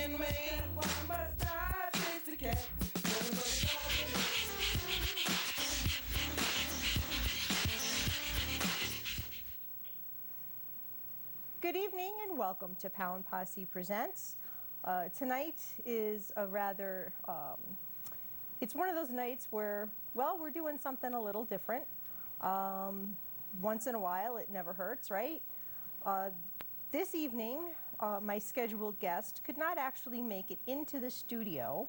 in Maine. One must die, chase the cat. Good evening and welcome to Posse Presents. Tonight is a rather, it's one of those nights where, well, we're doing something a little different. Once in a while, it never hurts, right? This evening, my scheduled guest could not actually make it into the studio.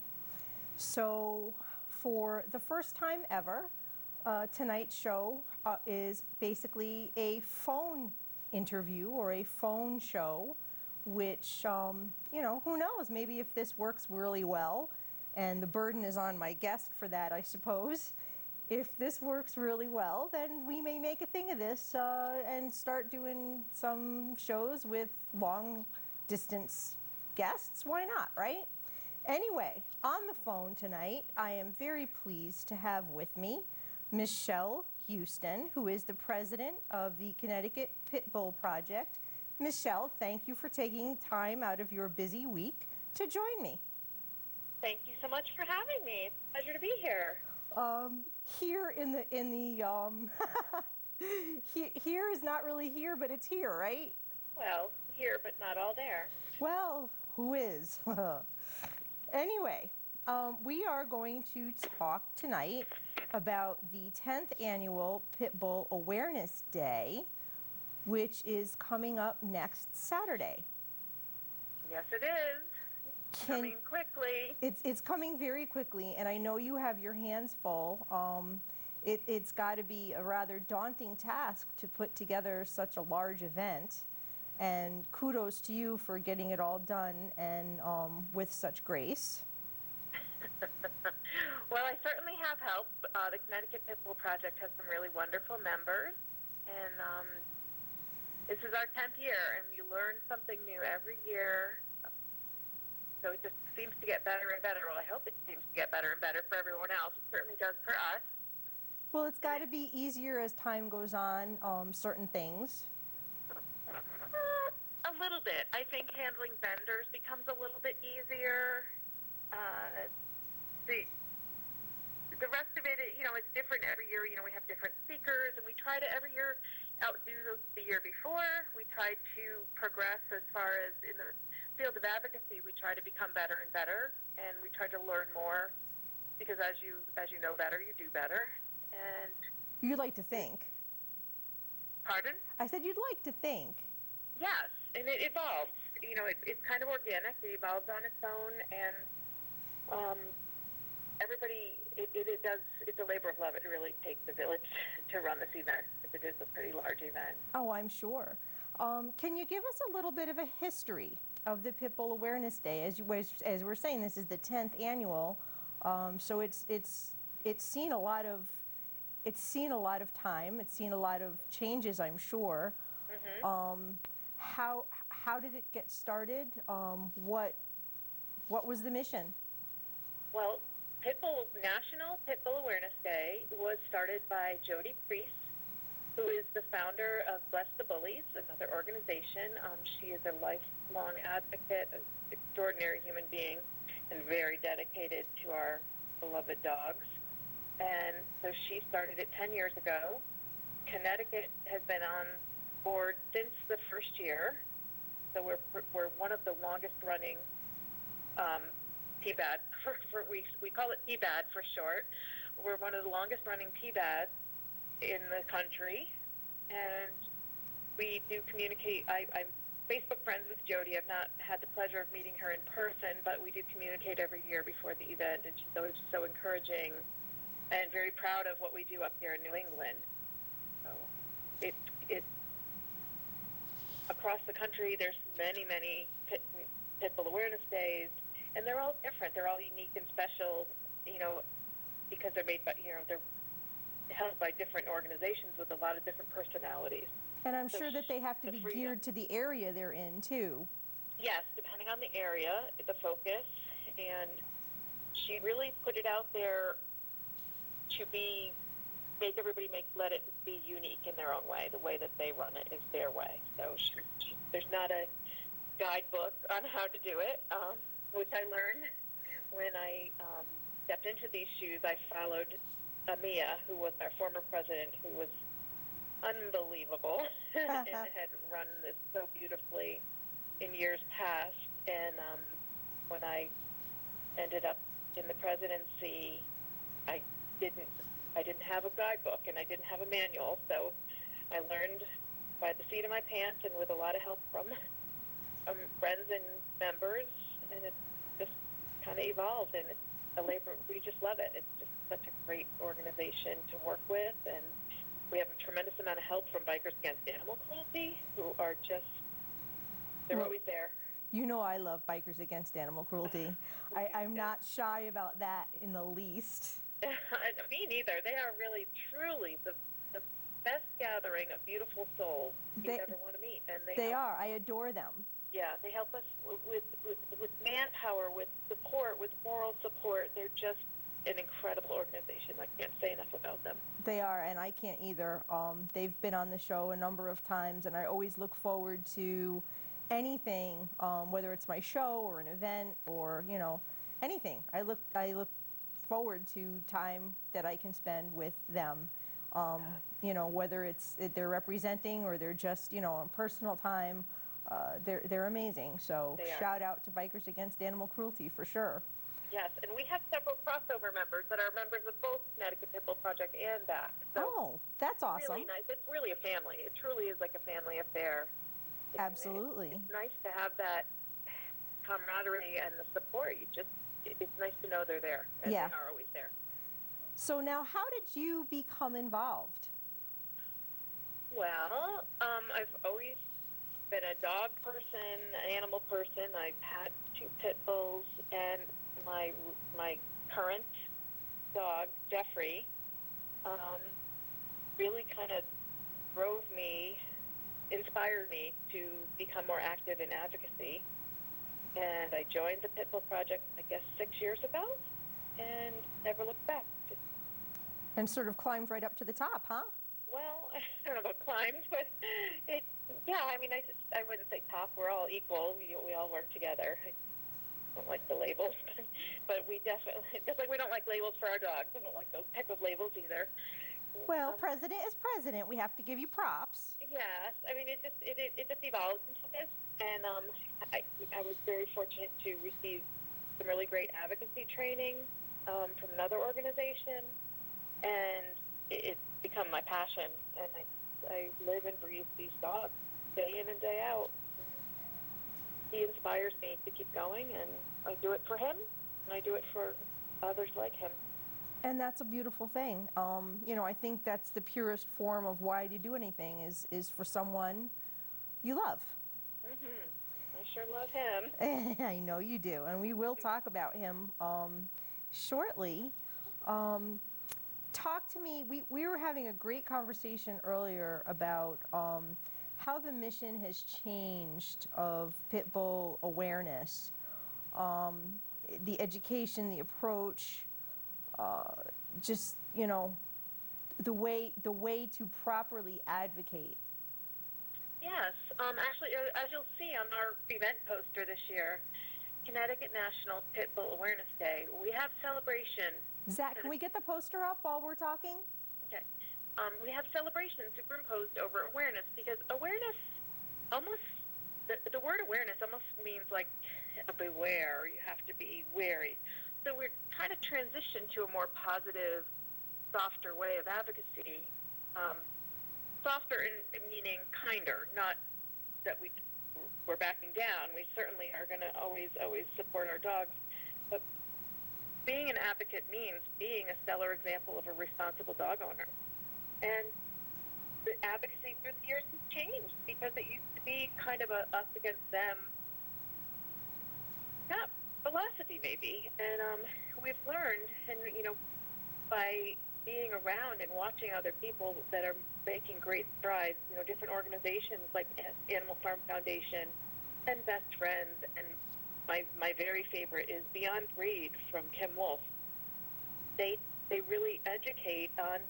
So for the first time ever, tonight's show is basically a phone interview or a phone show, which, you know, who knows, maybe if this works really well, and the burden is on my guest for that, I suppose. If this works really well, then we may make a thing of this and start doing some shows with long distance guests. Why not, right? Anyway, on the phone tonight, I am very pleased to have with me Michele Houston, who is the president of the Connecticut Pitbull Project. Michele, thank you for taking time out of your busy week to join me. Thank you so much for having me. It's a pleasure to be here. Here in the here is not really here, but it's here, right? Well, here, but not all there. Well, who is? Anyway, we are going to talk tonight about the 10th annual Pitbull Awareness Day, which is coming up next Saturday. Yes, it is. Coming quickly. It's coming very quickly, and I know you have your hands full. It's got to be a rather daunting task to put together such a large event, and kudos to you for getting it all done and with such grace. Well, I certainly have help. The Connecticut Pitbull Project has some really wonderful members, and this is our 10th year, and we learn something new every year. So it just seems to get better and better. Well, I hope it seems to get better and better for everyone else. It certainly does for us. Well, it's got to be easier as time goes on, certain things. A little bit. I think handling vendors becomes a little bit easier. The rest of it, you know, it's different every year. You know, we have different speakers, and we try to every year outdo the year before. We try to progress as far as in the field of advocacy. We try to become better and better, and we try to learn more, because as you know better, you do better. And you'd like to think. Pardon? I said you'd like to think. Yes, and it evolves. You know, it's kind of organic. It evolves on its own, and everybody, it does. It's a labor of love. It really takes a village to run this event, because it is a pretty large event. Oh, I'm sure. Can you give us a little bit of a history of the Pitbull Awareness Day? As we're saying, this is the 10th annual, so it's seen a lot of time. It's seen a lot of changes, I'm sure. Mm-hmm. How did it get started? What was the mission? Well, National Pitbull Awareness Day was started by Jody Priest, who is the founder of Bless the Bullies, another organization. She is a lifelong advocate, an extraordinary human being, and very dedicated to our beloved dogs. And so she started it 10 years ago. Connecticut has been on board since the first year. So we're one of the longest running PBAD. We call it PBAD for short. We're one of the longest running PBADs in the country, and we do communicate. I'm Facebook friends with Jody. I've not had the pleasure of meeting her in person, but we do communicate every year before the event, and she's always so encouraging and very proud of what we do up here in New England. So it's across the country. There's many Pitbull Awareness Days, and they're all different. They're all unique and special, you know, because they're made by, you know, they're held by different organizations with a lot of different personalities. And I'm sure that they have to be geared to the area they're in, too. Yes, depending on the area, the focus. And she really put it out there to make everybody let it be unique in their own way. The way that they run it is their way. So there's not a guidebook on how to do it. which I learned when I stepped into these shoes. I followed Mia, who was our former president, who was unbelievable and had run this so beautifully in years past. And when I ended up in the presidency, I didn't have a guidebook and I didn't have a manual, so I learned by the seat of my pants and with a lot of help from friends and members, and it just kind of evolved, and it's a labor. We just love it. It's just such a great organization to work with, and we have a tremendous amount of help from Bikers Against Animal Cruelty, who are just, they're always there. You know I love Bikers Against Animal Cruelty. I'm not shy about that in the least. Me neither. They are really, truly the best gathering of beautiful souls you ever want to meet. And they are. I adore them. Yeah, they help us with manpower, with support, with moral support. They're just an incredible organization. I can't say enough about them. They are, and I can't either. They've been on the show a number of times, and I always look forward to anything, whether it's my show or an event or, you know, anything. I look forward to time that I can spend with them. You know, whether they're representing or they're just, you know, on personal time. They're amazing. So shout out to Bikers Against Animal Cruelty for sure. Yes, and we have several crossover members that are members of both Connecticut Pitbull Project and BAC. So oh, that's awesome. Really nice. It's really a family. It truly is like a family affair. Absolutely. It's nice to have that camaraderie and the support. It's nice to know they're there, and they are always there. So now, how did you become involved? Well, I've always been a dog person, an animal person. I've had 2 pit bulls, and my current dog, Jeffrey, really kind of inspired me to become more active in advocacy. And I joined the Pitbull Project, I guess, 6 years ago, and never looked back. And sort of climbed right up to the top, huh? Well, I don't know about climbed, but I wouldn't say top. We're all equal. We all work together. I don't like the labels, but we definitely, just like we don't like labels for our dogs, we don't like those type of labels either. Well, president is president. We have to give you props. Yes, I mean, it just evolved into this, and I was very fortunate to receive some really great advocacy training from another organization, and it's become my passion, and I live and breathe these dogs day in and day out. He inspires me to keep going, and I do it for him, and I do it for others like him. And that's a beautiful thing. You know, I think that's the purest form of why you do anything is for someone you love. Mm-hmm. I sure love him. I know you do, and we will talk about him shortly. Talk to me. We were having a great conversation earlier about how the mission has changed of Pitbull awareness, the education, the approach, just, you know, the way to properly advocate. Yes, actually, as you'll see on our event poster this year, Connecticut National Pitbull Awareness Day, we have celebration. Zach, can we get the poster up while we're talking? Okay. We have celebration superimposed over awareness, because awareness almost, the word awareness almost means like beware, you have to be wary. So we're kind of transitioned to a more positive, softer way of advocacy. Softer in meaning kinder, not that we're backing down. We certainly are going to always support our dogs. But being an advocate means being a stellar example of a responsible dog owner. And the advocacy through the years has changed, because it used to be kind of a us against them, not philosophy maybe. And we've learned, and you know, by being around and watching other people that are making great strides, you know, different organizations like Animal Farm Foundation and Best Friends, and my very favorite is Beyond Breed from Kim Wolf. They really educate on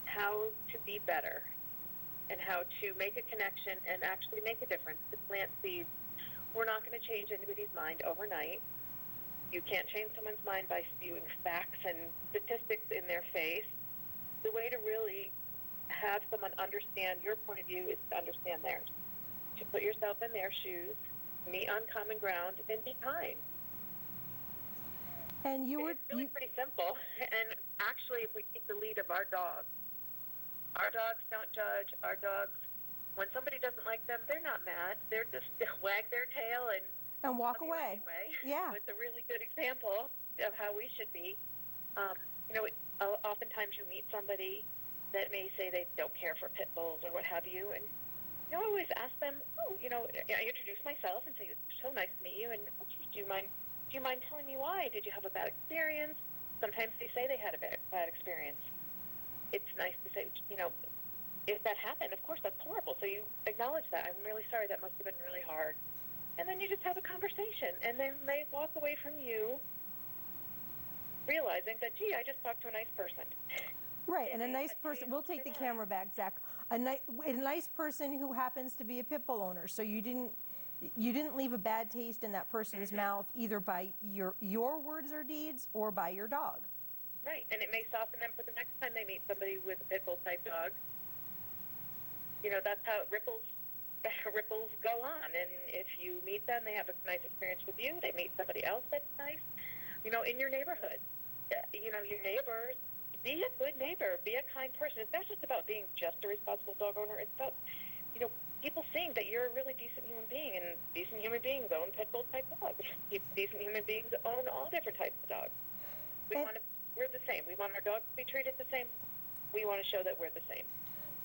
how to be better and how to make a connection and actually make a difference, to plant seeds. We're not going to change anybody's mind overnight, You can't change someone's mind by spewing facts and statistics in their face. The way to really have someone understand your point of view is to understand theirs. To put yourself in their shoes, meet on common ground, and be kind. And It's really pretty simple. And actually, if we take the lead of our dogs don't judge. Our dogs, when somebody doesn't like them, they're not mad. They're just wag their tail and walk love you away. Anyway. Yeah. It's a really good example of how we should be. Oftentimes you meet somebody that may say they don't care for pit bulls or what have you, and I always ask them, I introduce myself and say, it's so nice to meet you, and do you mind telling me why? Did you have a bad experience? Sometimes they say they had a bad experience. It's nice to say, if that happened, of course, that's horrible. So you acknowledge that. I'm really sorry. That must have been really hard. And then you just have a conversation. And then they walk away from you realizing that, gee, I just talked to a nice person. Right, and a nice person, we'll take the camera back, Zach. A nice person who happens to be a pit bull owner. So you didn't leave a bad taste in that person's mouth, either by your words or deeds or by your dog. Right, and it may soften them for the next time they meet somebody with a pit bull type dog. That's how ripples go on. And if you meet them, they have a nice experience with you. They meet somebody else that's nice. In your neighborhood, your neighbors. Be a good neighbor. Be a kind person. It's not just about being just a responsible dog owner. It's about, people seeing that you're a really decent human being, and decent human beings own pit bull type dogs. Decent human beings own all different types of dogs. We're the same. We want our dogs to be treated the same. We want to show that we're the same.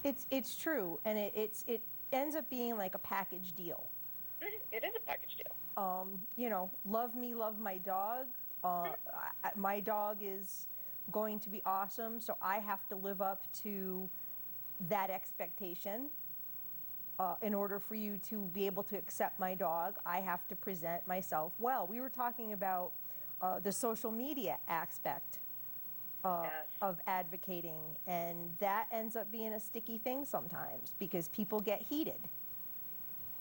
It's true, and it ends up being like a package deal. It is a package deal. Love me, love my dog. My dog is going to be awesome, so I have to live up to that expectation. In order for you to be able to accept my dog, I have to present myself well. We were talking about the social media aspect of advocating, and that ends up being a sticky thing sometimes because people get heated.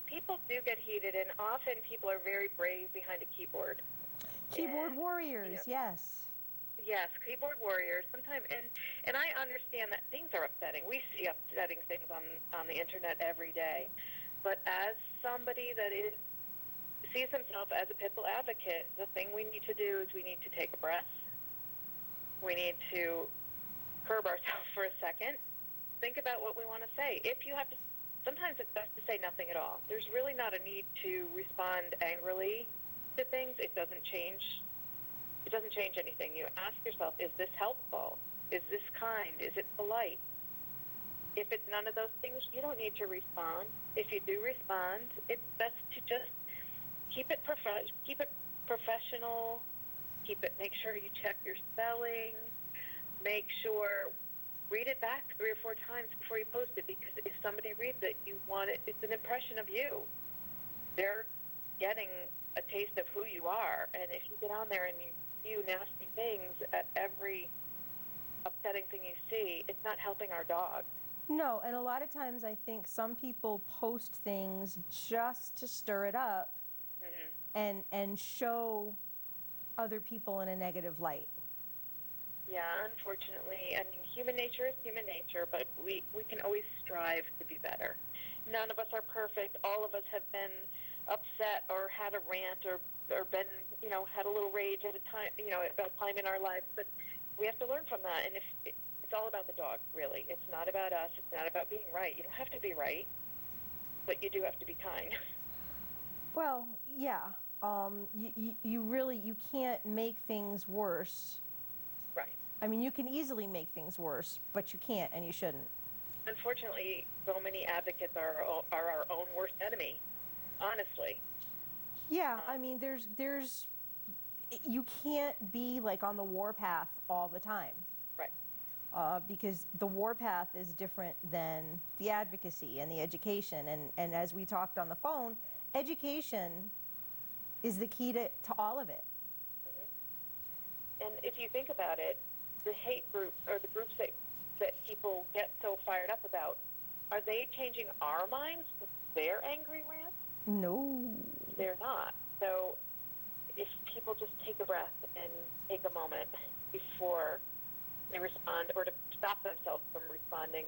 People do get heated, and often people are very brave behind a keyboard. Keyboard warriors, yes. Yes, keyboard warriors. Sometimes, and I understand that things are upsetting. We see upsetting things on the internet every day. But as somebody that sees himself as a pit bull advocate, the thing we need to do is we need to take a breath. We need to curb ourselves for a second. Think about what we want to say. Sometimes it's best to say nothing at all. There's really not a need to respond angrily to things. It doesn't change anything. You ask yourself, is this helpful? Is this kind? Is it polite? If it's none of those things, you don't need to respond. If you do respond, it's best to just keep it professional. Make sure you check your spelling. Read it back 3 or 4 times before you post it, because if somebody reads it, it's an impression of you. They're getting a taste of who you are, and if you get on there and you spew nasty things at every upsetting thing you see, it's not helping our dog. No, and a lot of times I think some people post things just to stir it up and show other people in a negative light. Yeah, unfortunately. I mean, human nature is human nature, but we can always strive to be better. None of us are perfect. All of us have been upset or had a rant or been, had a little rage at a time, about time in our lives. But we have to learn from that. And it's all about the dog, really. It's not about us. It's not about being right. You don't have to be right, but you do have to be kind. Well, yeah. You can't make things worse. Right. I mean, you can easily make things worse, but you can't, and you shouldn't. Unfortunately, so many advocates are our own worst enemy, honestly. Yeah, I mean, you can't be like on the warpath all the time. Right. Because the warpath is different than the advocacy and the education. And as we talked on the phone, education is the key to all of it. And if you think about it, the hate groups or the groups that people get so fired up about, are they changing our minds with their angry rants? No. They're not. So if people just take a breath and take a moment before they respond, or to stop themselves from responding,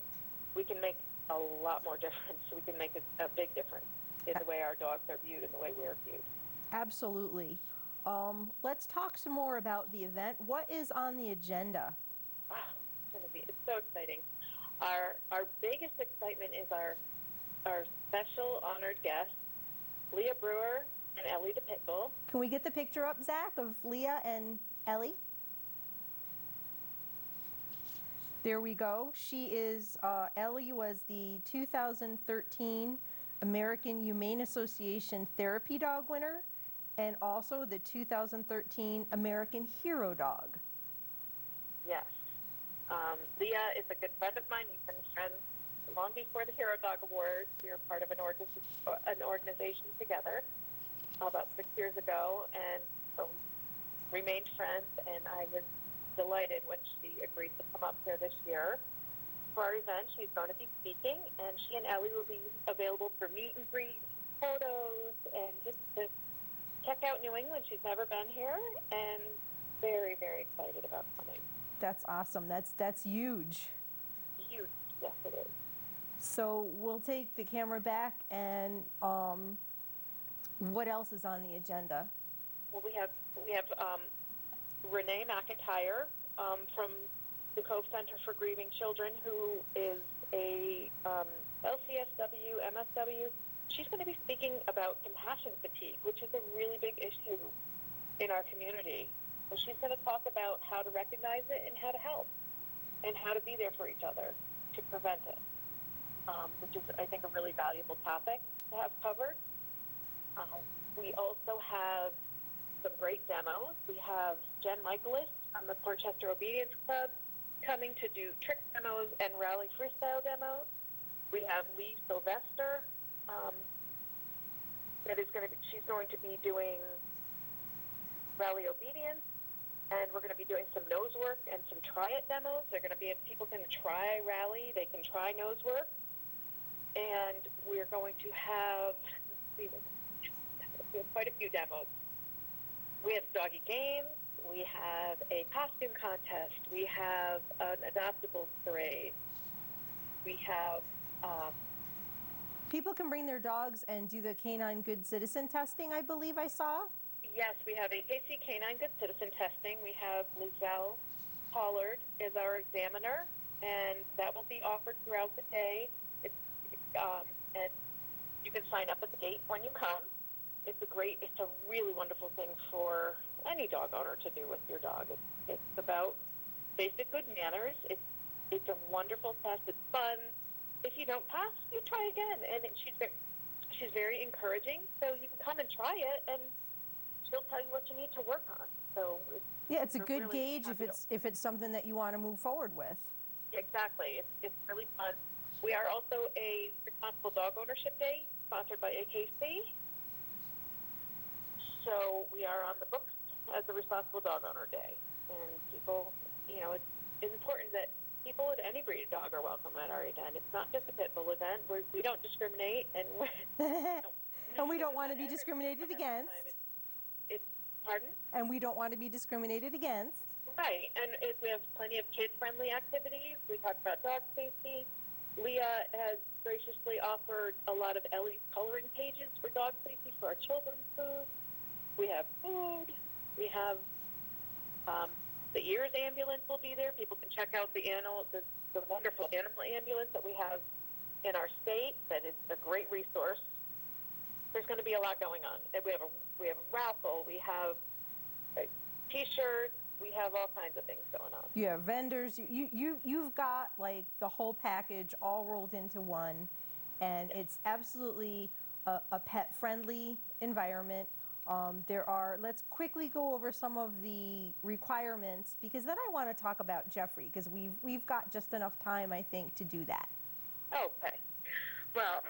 we can make a lot more difference. We can make a big difference in the way our dogs are viewed and the way we're viewed. Absolutely. Let's talk some more about the event. What is on the agenda? It's so exciting. Our biggest excitement is our special honored guests, Leah Brewer and Ellie the Pitbull. Can we get the picture up, Zach, of Leah and Ellie? There we go. Ellie was the 2013 American Humane Association Therapy Dog winner, and also the 2013 American Hero Dog. Yes. Leah is a good friend of mine. We've been friends long before the Hero Dog Awards. We were part of an organization together about 6 years ago, and so we remained friends, and I was delighted when she agreed to come up here this year for our event. She's going to be speaking, and she and Ellie will be available for meet and greet, photos, and just to check out New England. She's never been here, and very, very excited about coming. That's awesome. That's huge. Huge, yes it is. So we'll take the camera back, and what else is on the agenda? Well, we have Renee McIntyre from the Cove Center for Grieving Children, who is a LCSW, MSW. She's going to be speaking about compassion fatigue, which is a really big issue in our community. So she's going to talk about how to recognize it and how to help, and how to be there for each other to prevent it, which is, I think, a really valuable topic to have covered. We also have some great demos. We have Jen Michaelis from the Portchester Obedience Club coming to do trick demos and rally freestyle demos. We have Lee Sylvester she's going to be doing rally obedience, and we're going to be doing some nose work and some try it demos. They're going to be, if people can try rally, they can try nose work, and we're going to have, we have quite a few demos. We have doggy games, we have a costume contest, we have an adoptables parade, we have people can bring their dogs and do the canine good citizen testing, I believe I saw. Yes, we have AKC Canine Good Citizen Testing. We have Lizelle Pollard as our examiner, and that will be offered throughout the day. And you can sign up at the gate when you come. It's a really wonderful thing for any dog owner to do with your dog. It's about basic good manners. It's a wonderful test. It's fun. If you don't pass, you try again. And she's very encouraging, so you can come and try it, and she'll tell you what you need to work on. So it's a good really gauge if it's something that you want to move forward with. Exactly. It's really fun. We are also a Responsible Dog Ownership Day sponsored by AKC. So we are on the books as a Responsible Dog Owner Day. And people, it's important that people with any breed of dog are welcome at our event. It's not just a pit bull event. We don't discriminate, and and we don't want to be discriminated against. Pardon? And we don't want to be discriminated against. Right, and we have plenty of kid-friendly activities. We talk about dog safety. Leah has graciously offered a lot of Ellie's coloring pages for dog safety for our children's food. We have food. We have the EARS ambulance will be there. People can check out the wonderful animal ambulance that we have in our state. That is a great resource. There's going to be a lot going on. We have a raffle. We have T-shirts. We have all kinds of things going on. You have vendors. You've got like the whole package all rolled into one, and it's absolutely a pet-friendly environment. Let's quickly go over some of the requirements, because then I want to talk about Jeffrey, because we've got just enough time, I think, to do that. Okay. Well,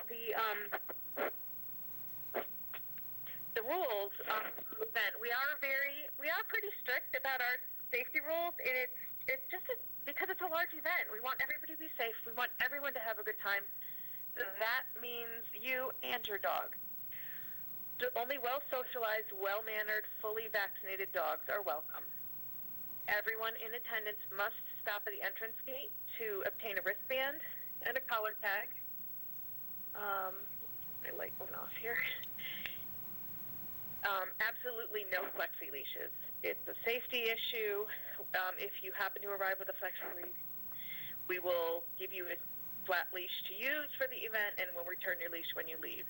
the rules of the event, we are pretty strict about our safety rules, and it's just because it's a large event. We want everybody to be safe. We want everyone to have a good time. That means you and your dog. Only well-socialized, well-mannered, fully vaccinated dogs are welcome. Everyone in attendance must stop at the entrance gate to obtain a wristband and a collar tag. My light went off here. Absolutely no flexi leashes. It's a safety issue. If you happen to arrive with a flexi leash, we will give you a flat leash to use for the event and we'll return your leash when you leave.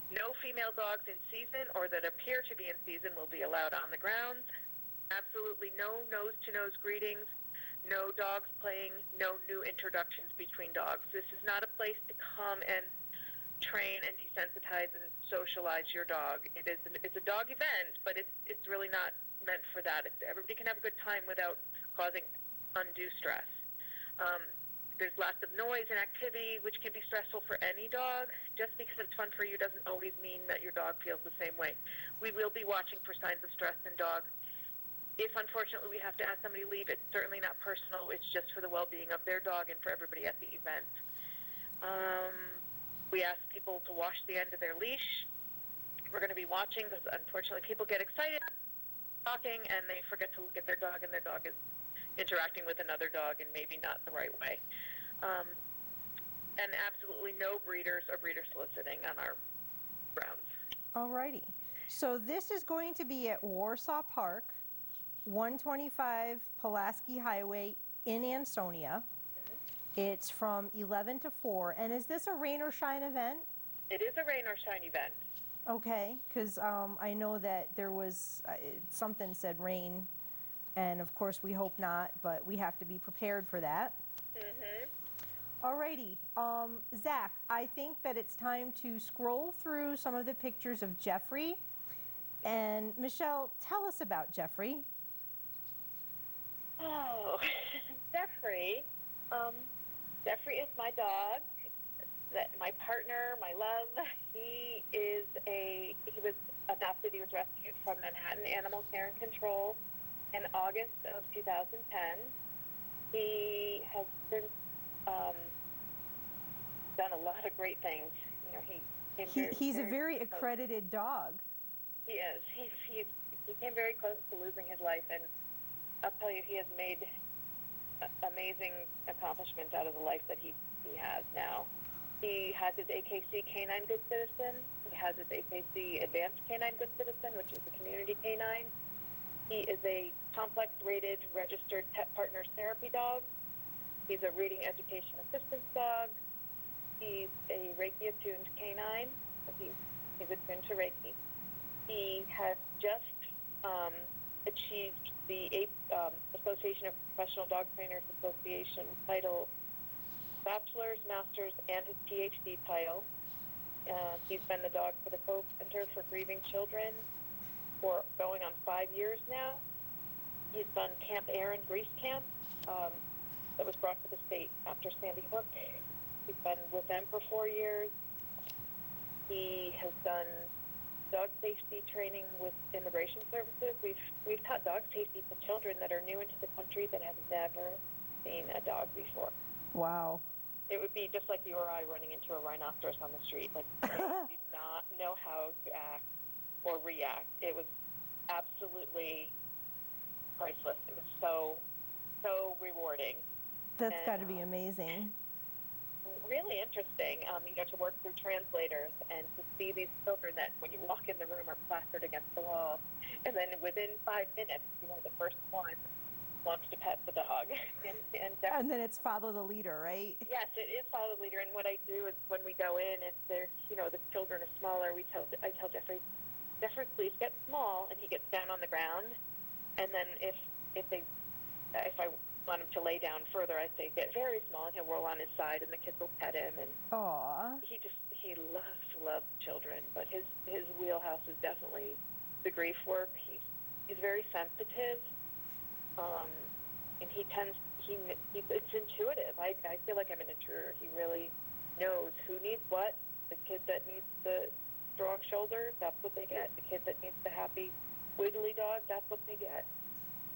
No female dogs in season or that appear to be in season will be allowed on the grounds. Absolutely no nose-to-nose greetings, no dogs playing, no new introductions between dogs. This is not a place to come and train and desensitize and socialize your dog. It's a dog event, but it's really not meant for that. Everybody can have a good time without causing undue stress. There's lots of noise and activity, which can be stressful for any dog. Just because it's fun for you doesn't always mean that your dog feels the same way. We will be watching for signs of stress in dogs. If, unfortunately, we have to ask somebody to leave, it's certainly not personal. It's just for the well-being of their dog and for everybody at the event. We ask people to wash the end of their leash. We're going to be watching because, unfortunately, people get excited talking and they forget to look at their dog, and their dog is interacting with another dog and maybe not the right way. And absolutely no breeders or breeder soliciting on our grounds. Alrighty. So this is going to be at Warsaw Park, 125 Pulaski Highway in Ansonia. It's from 11 to 4. And is this a rain or shine event? It is a rain or shine event. Okay, because I know that there was, something said rain, and of course we hope not, but we have to be prepared for that. Alrighty, Zach, I think that it's time to scroll through some of the pictures of Jeffrey. And Michelle, tell us about Jeffrey. Oh, Jeffrey. Jeffrey is my dog, my partner, my love. He was adopted. He was rescued from Manhattan Animal Care and Control in August of 2010. He has since done a lot of great things. You know, he's a very accredited dog. He is. He came very close to losing his life, and I'll tell you, he has made amazing accomplishments out of the life that he has now. He has his AKC Canine Good Citizen. He has his AKC Advanced Canine Good Citizen, which is the community canine. He is a complex rated registered Pet Partners Therapy dog. He's a reading education assistance dog. He's a Reiki attuned canine. So he's attuned to Reiki. He has just achieved the Association of Professional Dog Trainers Association title, bachelor's, master's, and his PhD title. He's been the dog for the Co-Center for Grieving Children for going on 5 years now. He's done Camp Aaron Grease Camp that was brought to the state after Sandy Hook. He's been with them for 4 years. He has done dog safety training with immigration services. We've taught dog safety to children that are new into the country that have never seen a dog before. Wow. It would be just like you or I running into a rhinoceros on the street. Like, they did not know how to act or react. It was absolutely priceless. It was so rewarding. That's got to be amazing. Really interesting, to work through translators and to see these children that when you walk in the room are plastered against the wall. And then within 5 minutes, the first one wants to pet the dog. And then it's follow the leader, right? Yes, it is follow the leader. And what I do is when we go in, if the children are smaller, I tell Jeffrey, please get small, and he gets down on the ground. And then if I want him to lay down further, I say get very small, and he'll roll on his side, and the kids will pet him. And aww, he loves children, but his wheelhouse is definitely the grief work. He's very sensitive, and it's intuitive. I feel like I'm an intruder. He really knows who needs what. The kid that needs the strong shoulder, that's what they get. The kid that needs the happy, wiggly dog, that's what they get.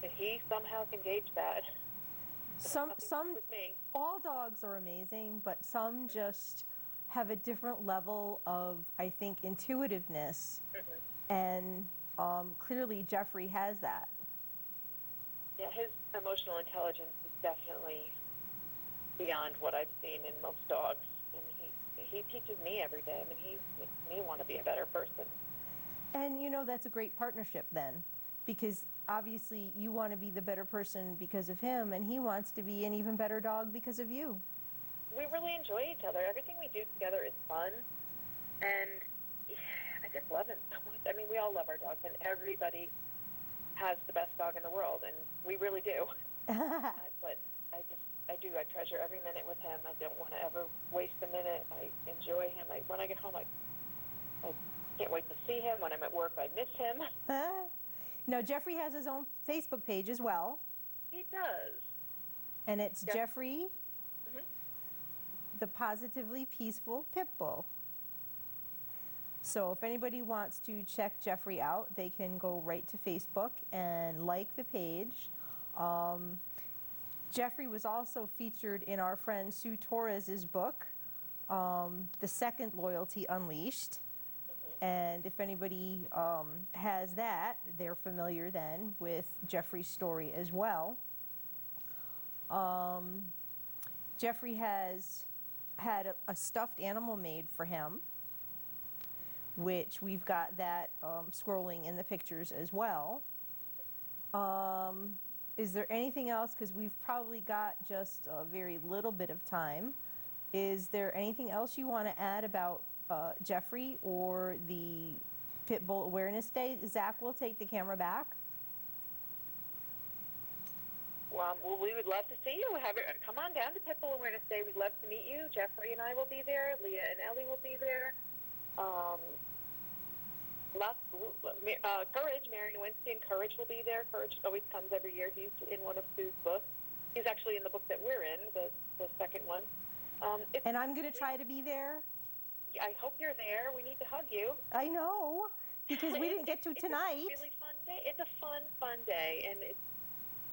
And he somehow can gauge that. Some, all dogs are amazing, but some just have a different level of, I think, intuitiveness. And clearly Jeffrey has that. Yeah, his emotional intelligence is definitely beyond what I've seen in most dogs. And he teaches me every day. I mean, he makes me want to be a better person. And you know, that's a great partnership then, because obviously you want to be the better person because of him, and he wants to be an even better dog because of you. We really enjoy each other. Everything we do together is fun, and I just love him so much. I mean, we all love our dogs, and everybody has the best dog in the world, and we really do. But I treasure every minute with him. I don't want to ever waste a minute. I enjoy him. When I get home, I can't wait to see him. When I'm at work, I miss him. Now, Jeffrey has his own Facebook page as well. He does. And it's Yeah. Jeffrey, the Positively Peaceful Pitbull. So if anybody wants to check Jeffrey out, they can go right to Facebook and like the page. Jeffrey was also featured in our friend Sue Torres's book, The Second Loyalty Unleashed. And if anybody has that, they're familiar then with Jeffrey's story as well. Jeffrey has had a stuffed animal made for him, which we've got that scrolling in the pictures as well. Is there anything else? Because we've probably got just a very little bit of time. Is there anything else you want to add about Jeffrey or the Pitbull Awareness Day? Zach will take the camera back. Well, we would love to see you. Come on down to Pitbull Awareness Day. We'd love to meet you. Jeffrey and I will be there. Leah and Ellie will be there. Courage, Mary Nowinski and Courage will be there. Courage always comes every year. He's in one of Sue's books. He's actually in the book that we're in, the second one. And I'm going to try to be there. I hope you're there. We need to hug you. I know, because we didn't get to tonight. It's a really fun day. It's a fun day, and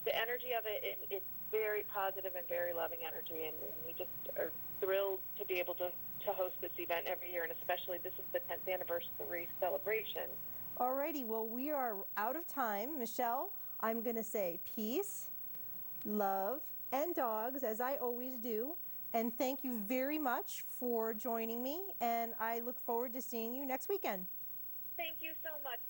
the energy of it, it's very positive and very loving energy, and we just are thrilled to be able to host this event every year, and especially this is the 10th anniversary celebration. Alrighty, well, we are out of time. Michelle, I'm going to say peace, love, and dogs, as I always do. And thank you very much for joining me, and I look forward to seeing you next weekend. Thank you so much.